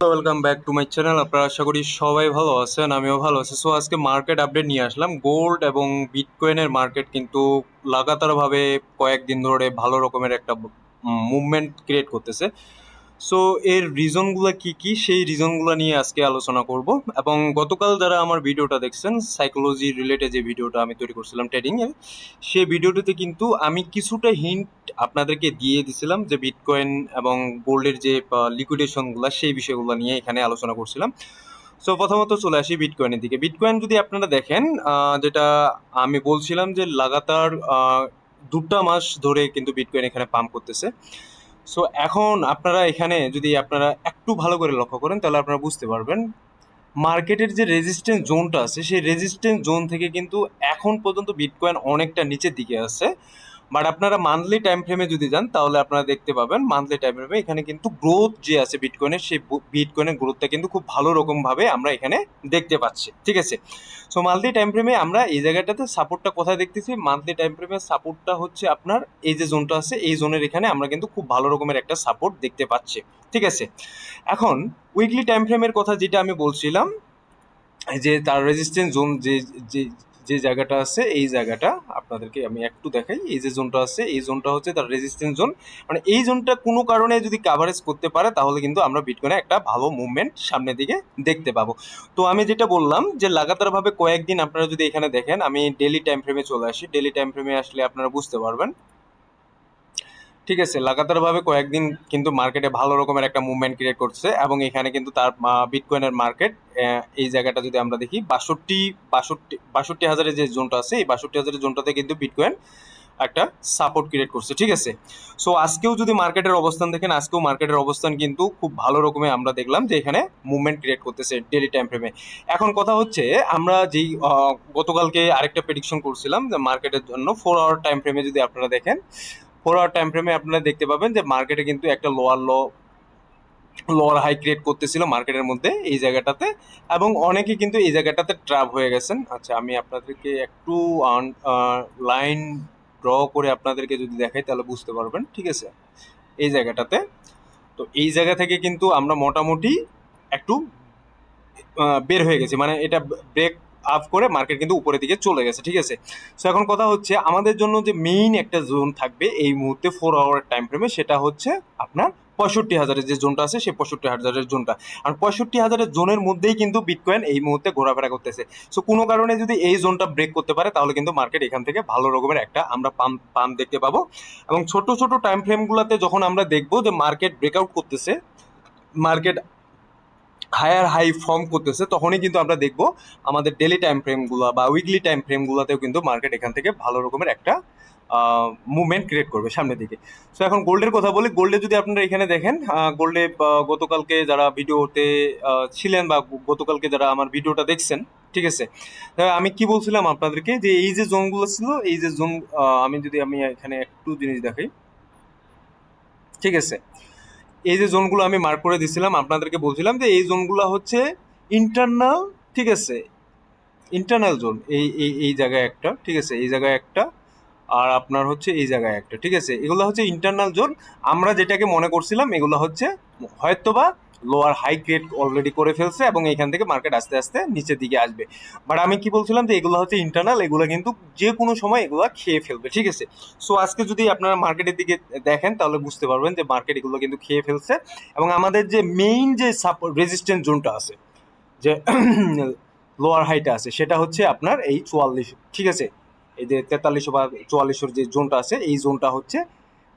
Welcome back to my channel. আপনারা আশা করি সবাই ভালো আছেন, আমিও ভালো আছি। সো আজকে মার্কেট আপডেট নিয়ে আসলাম। গোল্ড এবং বিটকয়েনের মার্কেট কিন্তু লাগাতারভাবে কয়েকদিন ধরে ভালো রকমের একটা মুভমেন্ট ক্রিয়েট করতেছে। সো এর রিজনগুলো কি কি সেই রিজনগুলো নিয়ে আজকে আলোচনা করব। এবং গতকাল যারা আমার ভিডিওটা দেখছেন, সাইকোলজি রিলেটেড যে ভিডিওটা আমি তৈরি করছিলাম ট্রেডিং এর, সেই ভিডিওটিতে কিন্তু আমি কিছুটা হিন্ট আপনাদেরকে দিয়ে দিছিলাম যে বিটকয়েন এবং গোল্ডের যে লিকুইডেশনগুলো সেই বিষয়গুলো নিয়ে এখানে আলোচনা করছিলাম। সো প্রথমত চলে আসি বিটকয়েনের দিকে। বিটকয়েন যদি আপনারা দেখেন, যেটা আমি বলছিলাম যে লাগাতার 2টা মাস ধরে কিন্তু বিটকয়েন এখানে পাম্প করতেছে। সো এখন আপনারা এখানে যদি আপনারা একটু ভালো করে লক্ষ্য করেন তাহলে আপনারা বুঝতে পারবেন মার্কেটের যে রেজিস্ট্যান্স জোনটা আছে সেই রেজিস্ট্যান্স জোন থেকে কিন্তু এখন পর্যন্ত বিটকয়েন অনেকটা নিচের দিকে আছে। বাট আপনারা মান্থলি টাইম ফ্রেমে যদি যান তাহলে আপনারা দেখতে পাবেন মান্থলি টাইম ফ্রেমে এখানে কিন্তু গ্রোথ যে আছে বিটকয়েনের, সেই বিটকয়েনের গ্রোথটা কিন্তু খুব ভালো রকম ভাবে আমরা এখানে দেখতে পাচ্ছি। ঠিক আছে। সো মান্থলি টাইম ফ্রেমে আমরা এই জায়গাটাতে সাপোর্টটা কোথায় দেখতেছি? মান্থলি টাইম ফ্রেমের সাপোর্টটা হচ্ছে আপনার এই যে জোনটা আছে, এই জোনের এখানে আমরা কিন্তু খুব ভালো রকমের একটা সাপোর্ট দেখতে পাচ্ছি। ঠিক আছে। এখন উইকলি টাইম ফ্রেমের কথা যেটা আমি বলছিলাম, যে তার রেজিস্ট্যান্স জোন যে যে যে জায়গাটা আছে, এই জায়গাটা আপনাদেরকে আমি একটু দেখাই। এই যে জোনটা আছে, এই জোনটা হচ্ছে তার রেজিস্ট্যান্স জোন। মানে এই জোনটা কোনো কারণে যদি কাভারেজ করতে পারে তাহলে কিন্তু আমরা বিটকয়েনে একটা ভালো মুভমেন্ট সামনের দিকে দেখতে পাবো। তো আমি যেটা বললাম যে লাগাতারভাবে কয়েকদিন আপনারা যদি এখানে দেখেন, আমি ডেলি টাইম ফ্রেমে চলে আসি। ডেলি টাইম ফ্রেমে আসলে আপনারা বুঝতে পারবেন। ঠিক আছে, লাগাতারভাবে কয়েকদিন কিন্তু মার্কেটে ভালো রকমের একটা মুভমেন্ট ক্রিয়েট করছে এবং এখানে কিন্তু তার বিটকয়েনের মার্কেট এই জায়গাটা যদি আমরা দেখি, 62 হাজারের যে জোনটা আছে, এই 62 হাজারের জোনটাতে কিন্তু বিটকয়েন একটা সাপোর্ট ক্রিয়েট করছে। ঠিক আছে। সো আজকেও যদি মার্কেটের অবস্থান দেখেন, আজকেও মার্কেটের অবস্থান কিন্তু খুব ভালো রকমের আমরা দেখলাম যে এখানে মুভমেন্ট ক্রিয়েট করতেছে ডেলি টাইম ফ্রেমে। এখন কথা হচ্ছে, আমরা যেই গতকালকে আরেকটা প্রেডিকশন করছিলাম যে মার্কেটের জন্য 4 আওয়ার টাইম ফ্রেমে যদি আপনারা দেখেন, 4 আওয়ার টাইম ফ্রেমে আপনারা দেখতে পাবেন যে মার্কেটে কিন্তু একটা লোয়ার হাই ক্রিয়েট করতেছিল মার্কেটের মধ্যে এই জায়গাটাতে, এবং অনেকে কিন্তু এই জায়গাটাতে ট্র্যাপ হয়ে গেছেন। আচ্ছা, আমি আপনাদেরকে একটু লাইন ড্র করে আপনাদেরকে যদি দেখাই তাহলে বুঝতে পারবেন। ঠিক আছে। এই জায়গাটাতে, তো এই জায়গা থেকে কিন্তু আমরা মোটামুটি একটু বের হয়ে গেছি, মানে এটা ব্রেক আপ করে মার্কেট কিন্তু উপরের দিকে চলে গেছে। ঠিক আছে। সো এখন কথা হচ্ছে, আমাদের জন্য যে মেইন একটা জোন থাকবে এই মুহূর্তে 4 আওয়ার টাইম ফ্রেমে, সেটা হচ্ছে আপনার 65 হাজারের যে জোনটা আছে, সেই 65 হাজারের জোনটা। আর 65 হাজারের জোনের মধ্যেই কিন্তু বিটকয়েন এই মুহূর্তে ঘোরাফেরা করতেছে। সো কোনো কারণে যদি এই জোনটা ব্রেক করতে পারে তাহলে কিন্তু মার্কেট এখান থেকে ভালো রকমের একটা আমরা পাম্প দেখতে পাবো। এবং ছোট ছোট টাইম ফ্রেমগুলোতে যখন আমরা দেখবো যে মার্কেট ব্রেকআউট করতেছে, মার্কেট হায়ার হাই ফর্ম করতেছে, তখনই কিন্তু আমরা দেখবো আমাদের ডেলি টাইম ফ্রেমগুলো বা উইকলি টাইম ফ্রেমগুলোতেও কিন্তু মার্কেট এখান থেকে ভালো রকমের একটা মুভমেন্ট ক্রিয়েট করবে সামনের দিকে। সো এখন গোল্ডের কথা বলি। গোল্ডে যদি আপনারা এখানে দেখেন, গোল্ডে গতকালকে যারা ভিডিওতে ছিলেন বা গতকালকে যারা আমার ভিডিওটা দেখছেন, ঠিক আছে, আমি কি বলছিলাম আপনাদেরকে যে এই যে জোনগুলো ছিল, এই যে জোন, আমি এখানে একটু জিনিস দেখাই। ঠিক আছে। এই যে জোনগুলো আমি মার্ক করে দিছিলাম, আপনাদেরকে বলছিলাম যে এই জোনগুলো হচ্ছে ইন্টারনাল। ঠিক আছে। ইন্টারনাল জোন, এই এই এই জায়গায় একটা, ঠিক আছে, এই জায়গায় একটা, আর আপনার হচ্ছে এই জায়গায় একটা। ঠিক আছে, এগুলো হচ্ছে ইন্টারনাল জোন। আমরা যেটাকে মনে করছিলাম এগুলো হচ্ছে হয়তোবা লোয়ার হাই ক্রিয়েট অলরেডি করে ফেলছে এবং এখান থেকে মার্কেট আস্তে আস্তে নিচের দিকে আসবে। বাট আমি কি বলছিলাম যে এগুলো হচ্ছে ইন্টারনাল, এগুলো কিন্তু যে কোনো সময় এগুলো খেয়ে ফেলবে। ঠিক আছে। সো আজকে যদি আপনারা মার্কেটের দিকে দেখেন তাহলে বুঝতে পারবেন যে মার্কেট এগুলো কিন্তু খেয়ে ফেলছে। এবং আমাদের যে মেইন যে রেজিস্ট্যান্স জোনটা আছে, যে লোয়ার হাইটা আছে, সেটা হচ্ছে আপনার এই 44। ঠিক আছে। এই যে 43 বা 44 যে জোনটা আছে, এই জোনটা হচ্ছে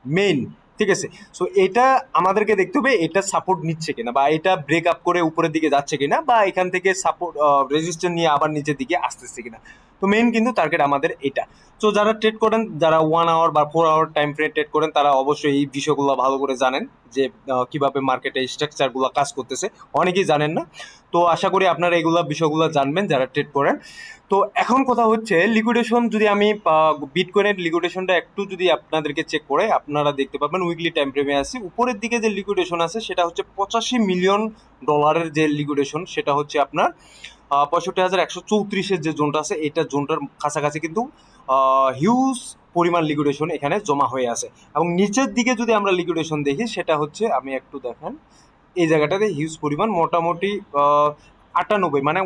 মেইন। ঠিক আছে। সো এটা আমাদেরকে দেখতে হবে এটা সাপোর্ট নিচ্ছে কিনা, বা এটা ব্রেক আপ করে উপরের দিকে যাচ্ছে কিনা, বা এখান থেকে সাপোর্ট রেজিস্ট্যান্স নিয়ে আবার নিচের দিকে আসতেছে কিনা। তো মেইন কিন্তু টার্গেট আমাদের এটা। তো যারা ট্রেড করেন, যারা 1 আওয়ার বা 4 আওয়ার টাইম ফ্রেম ট্রেড করেন, তারা অবশ্যই এই বিষয়গুলো ভালো করে জানেন যে কিভাবে মার্কেটে স্ট্রাকচারগুলো কাজ করতেছে। অনেকেই জানেন না। তো আশা করি আপনারা এগুলা বিষয়গুলো জানবেন যারা ট্রেড করেন। তো এখন কথা হচ্ছে লিকুইডেশন, যদি আমি বিটকয়েনের লিকুইডেশনটা একটু যদি আপনাদেরকে চেক করে আপনারা দেখতে পাবেন উইকলি টাইম ফ্রেমে আছে, উপরের দিকে যে লিকুইডেশন আছে সেটা হচ্ছে $85 মিলিয়ন যে লিকুইডেশন, সেটা হচ্ছে আপনার 65,134 যে জোনটা আছে, এটা জোনটার কাছাকাছি কিন্তু হিউজ পরিমাণ লিকুইডেশন এখানে জমা হয়ে আছে। এবং নিচের দিকে যদি আমরা লিকুইডেশন দেখি, সেটা হচ্ছে, আমি একটু দেখেন, এই জায়গাটাতে হিউজ পরিমাণ মোটামুটি 98 মানে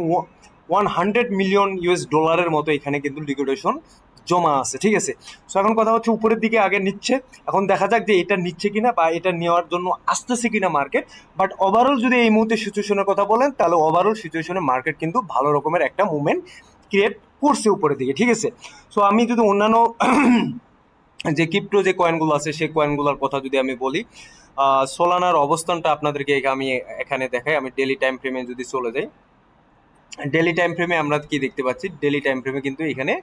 100 মিলিয়ন US ডলারের মতো এখানে কিন্তু লিকুইডেশন জমা আছে, ঠিক আছে। সো এখন কথা হচ্ছে উপরের দিকে আগে নিচ্ছে, এখন দেখা যাক যে এটা নিচ্ছে কিনা বা এটা নেওয়ার জন্য আসতেছে কিনা মার্কেট। বাট ওভারঅল যদি এই মুহূর্তে সিচুয়েশনের কথা বলেন, তাহলে ওভারঅল সিচুয়েশনে মার্কেট কিন্তু ভালো রকমের একটা মুভমেন্ট ক্রিয়েট করছে উপরের দিকে, ঠিক আছে। সো আমি যদি অন্যান্য যে ক্রিপ্টো যে কয়েনগুলো আছে সেই কয়েনগুলোর কথা যদি আমি বলি, সোলানার অবস্থানটা আপনাদেরকে আমি এখানে দেখাই। আমি ডেলি টাইম ফ্রেমে যদি চলে যাই, ডেলি টাইম ফ্রেমে আমরা কি দেখতে পাচ্ছি, ডেলি টাইম ফ্রেমে কিন্তু এখানে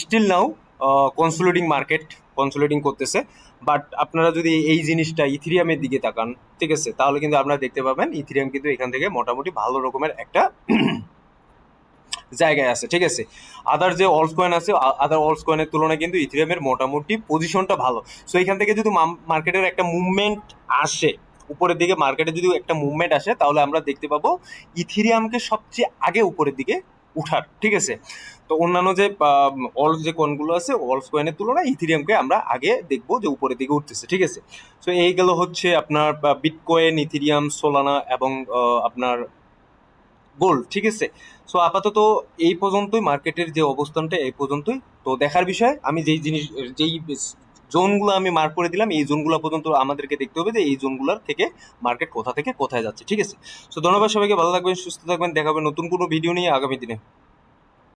স্টিল নাও কনসোলিডিং মার্কেট কনসোলিডিং করতেছে। বাট আপনারা যদি এই জিনিসটা ইথিরিয়ামের দিকে তাকান, ঠিক আছে, তাহলে কিন্তু আপনারা দেখতে পাবেন ইথিরিয়াম কিন্তু এখান থেকে মোটামুটি ভালো রকমের একটা জায়গায় আছে, ঠিক আছে। আদার যে অলস কয়েন আছে, আদার অলস কয়েনের তুলনায় কিন্তু ইথিরিয়ামের মোটামুটি পজিশনটা ভালো। সো এখান থেকে যদি মার্কেটের একটা মুভমেন্ট আসে, উপরের দিকে মার্কেটে যদি একটা মুভমেন্ট আসে, তাহলে আমরা দেখতে পাবো ইথিরিয়ামকে সবচেয়ে আগে উপরের দিকে উঠার, ঠিক আছে। তো অন্যান্য যে অলস যে কয়েনগুলো আছে, অলস কয়েনের তুলনায় ইথিরিয়ামকে আমরা আগে দেখবো যে উপরের দিকে উঠতেছে, ঠিক আছে। সো এই গেল হচ্ছে আপনার বিটকয়েন, ইথিরিয়াম, সোলানা এবং আপনার গোল্ড, ঠিক আছে। সো আপাতত এই পর্যন্তই মার্কেটের যে অবস্থানটা, এই পর্যন্তই। তো দেখার বিষয়, আমি যেই জোনগুলো আমি মার্ক করে দিলাম, এই জোনগুলো পর্যন্ত আমাদেরকে দেখতে হবে যে এই জোনগুলোর থেকে মার্কেট কোথা থেকে কোথায় যাচ্ছে, ঠিক আছে। সো ধন্যবাদ সবাইকে, ভালো থাকবেন, সুস্থ থাকবেন, দেখা হবে নতুন কোনো ভিডিও নিয়ে আগামী দিনে।